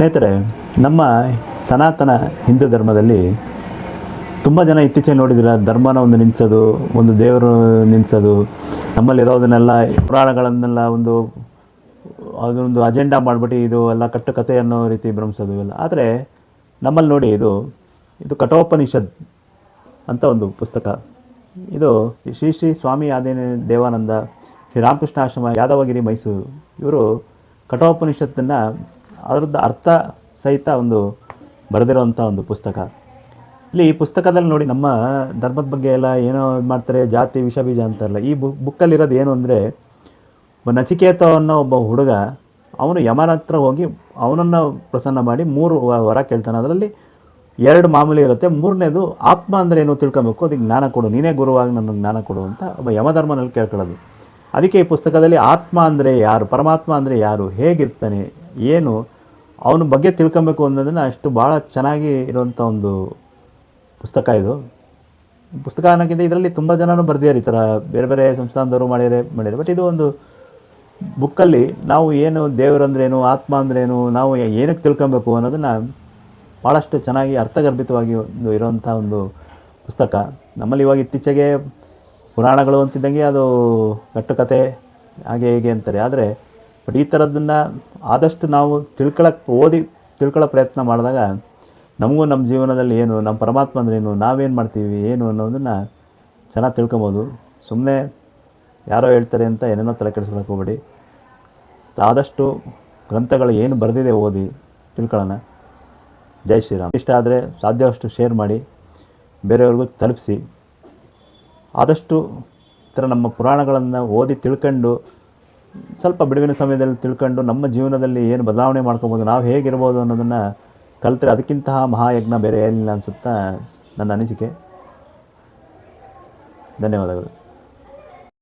ಸ್ನೇಹಿತರೆ, ನಮ್ಮ ಸನಾತನ ಹಿಂದೂ ಧರ್ಮದಲ್ಲಿ ತುಂಬ ಜನ ಇತ್ತೀಚೆಗೆ ನೋಡಿದಿರ ಧರ್ಮನ ಒಂದು ನಿಲ್ಲಿಸೋದು, ಒಂದು ದೇವರು ನಿಲ್ಲಿಸೋದು, ನಮ್ಮಲ್ಲಿರೋದನ್ನೆಲ್ಲ ಪುರಾಣಗಳನ್ನೆಲ್ಲ ಅದೊಂದು ಅಜೆಂಡಾ ಮಾಡಿಬಿಟ್ಟು ಇದು ಎಲ್ಲ ಕಟ್ಟುಕತೆ ಅನ್ನೋ ರೀತಿ ಭ್ರಮಿಸೋದು ಇವೆಲ್ಲ. ಆದರೆ ನಮ್ಮಲ್ಲಿ ನೋಡಿ, ಇದು ಕಠೋಪನಿಷತ್ ಅಂತ ಒಂದು ಪುಸ್ತಕ. ಇದು ಶ್ರೀ ಶ್ರೀ ಸ್ವಾಮಿ ಆದಿನ ದೇವಾನಂದ, ಶ್ರೀ ರಾಮಕೃಷ್ಣ ಆಶ್ರಮ, ಯಾದವಗಿರಿ, ಮೈಸೂರು ಇವರು ಕಠೋಪನಿಷತ್ತನ್ನು ಅದರದ್ದು ಅರ್ಥ ಸಹಿತ ಬರೆದಿರೋವಂಥ ಒಂದು ಪುಸ್ತಕ. ಇಲ್ಲಿ ಈ ಪುಸ್ತಕದಲ್ಲಿ ನೋಡಿ, ನಮ್ಮ ಧರ್ಮದ ಬಗ್ಗೆ ಎಲ್ಲ ಏನೋ ಮಾಡ್ತಾರೆ, ಜಾತಿ ವಿಷ ಬೀಜ ಅಂತಾರಲ್ಲ. ಈ ಬುಕ್ಕಲ್ಲಿರೋದು ಏನು ಅಂದರೆ, ನಚಿಕೇತ ಅನ್ನೋ ಒಬ್ಬ ಹುಡುಗ, ಅವನು ಯಮನ ಹತ್ರ ಹೋಗಿ ಅವನನ್ನು ಪ್ರಸನ್ನ ಮಾಡಿ 3 ವರ ಕೇಳ್ತಾನೆ. ಅದರಲ್ಲಿ 2 ಮಾಮೂಲಿ ಇರುತ್ತೆ, 3ನೇದು ಆತ್ಮ ಅಂದರೆ ಏನು ತಿಳ್ಕೊಬೇಕು, ಅದಕ್ಕೆ ಜ್ಞಾನ ಕೊಡು, ನೀನೇ ಗುರುವಾಗಿ ನನಗೆ ಜ್ಞಾನ ಕೊಡು ಅಂತ ಒಬ್ಬ ಯಮಧರ್ಮನಲ್ಲಿ ಕೇಳ್ಕೊಳ್ಳೋದು. ಅದಕ್ಕೆ ಈ ಪುಸ್ತಕದಲ್ಲಿ ಆತ್ಮ ಅಂದರೆ ಯಾರು, ಪರಮಾತ್ಮ ಅಂದರೆ ಯಾರು, ಹೇಗಿರ್ತಾನೆ, ಏನು ಅವನ ಬಗ್ಗೆ ತಿಳ್ಕೊಬೇಕು ಅನ್ನೋದನ್ನು ಅಷ್ಟು ಭಾಳ ಚೆನ್ನಾಗಿ ಇರುವಂಥ ಒಂದು ಪುಸ್ತಕ ಇದು. ಪುಸ್ತಕ ಅನ್ನೋಕ್ಕಿಂತ ಇದರಲ್ಲಿ ತುಂಬ ಜನನೂ ಬರೆದಿದ್ದಾರೆ, ಈ ಥರ ಬೇರೆ ಬೇರೆ ಸಂಸ್ಥಾನದವರು ಮಾಡ್ಯಾರೆ. ಬಟ್ ಇದು ಒಂದು ಬುಕ್ಕಲ್ಲಿ ನಾವು ಏನು ದೇವರಂದ್ರೇನು, ಆತ್ಮ ಅಂದ್ರೇನು, ನಾವು ಏನಕ್ಕೆ ತಿಳ್ಕೊಬೇಕು ಅನ್ನೋದನ್ನು ಭಾಳಷ್ಟು ಚೆನ್ನಾಗಿ ಅರ್ಥಗರ್ಭಿತವಾಗಿ ಇರೋವಂಥ ಒಂದು ಪುಸ್ತಕ. ನಮ್ಮಲ್ಲಿ ಇವಾಗ ಇತ್ತೀಚೆಗೆ ಪುರಾಣಗಳು ಅಂತಿದ್ದಂಗೆ ಅದು ಕಟ್ಟುಕತೆ ಹಾಗೆ ಹೀಗೆ ಅಂತಾರೆ. ಆದರೆ ಬಟ್ ಈ ಥರದ್ದನ್ನು ಆದಷ್ಟು ನಾವು ತಿಳ್ಕೊಳ್ಳೋ ಪ್ರಯತ್ನ ಮಾಡಿದಾಗ ನಮಗೂ ನಮ್ಮ ಜೀವನದಲ್ಲಿ ಏನು, ನಮ್ಮ ಪರಮಾತ್ಮ ಅಂದ್ರೇನು, ನಾವೇನು ಮಾಡ್ತೀವಿ, ಏನು ಅನ್ನೋದನ್ನು ಚೆನ್ನಾಗಿ ತಿಳ್ಕೊಬೋದು. ಸುಮ್ಮನೆ ಯಾರೋ ಹೇಳ್ತಾರೆ ಅಂತ ಏನೇನೋ ತಲೆ ಕೆಡಿಸ್ಕೊಳಕ್ಕೆ ಹೋಗ್ಬೇಡಿ. ಆದಷ್ಟು ಗ್ರಂಥಗಳು ಏನು ಬರೆದಿದೆ ಓದಿ ತಿಳ್ಕೊಳ್ಳೋಣ. ಜೈ ಶ್ರೀರಾಮ್. ಇಷ್ಟ ಆದರೆ ಸಾಧ್ಯವಷ್ಟು ಶೇರ್ ಮಾಡಿ, ಬೇರೆಯವ್ರಿಗೂ ತಲುಪಿಸಿ. ಆದಷ್ಟು ಈ ಥರ ನಮ್ಮ ಪುರಾಣಗಳನ್ನು ಓದಿ ತಿಳ್ಕೊಂಡು, ಸ್ವಲ್ಪ ಬಿಡುವಿನ ಸಮಯದಲ್ಲಿ ತಿಳ್ಕೊಂಡು ನಮ್ಮ ಜೀವನದಲ್ಲಿ ಏನು ಬದಲಾವಣೆ ಮಾಡ್ಕೊಬೋದು, ನಾವು ಹೇಗಿರ್ಬೋದು ಅನ್ನೋದನ್ನು ಕಲಿತ್ರೆ ಅದಕ್ಕಿಂತಹ ಮಹಾಯಜ್ಞ ಬೇರೆ ಏನಿಲ್ಲ ಅನಿಸುತ್ತಾ ನನ್ನ ಅನಿಸಿಕೆ. ಧನ್ಯವಾದಗಳು.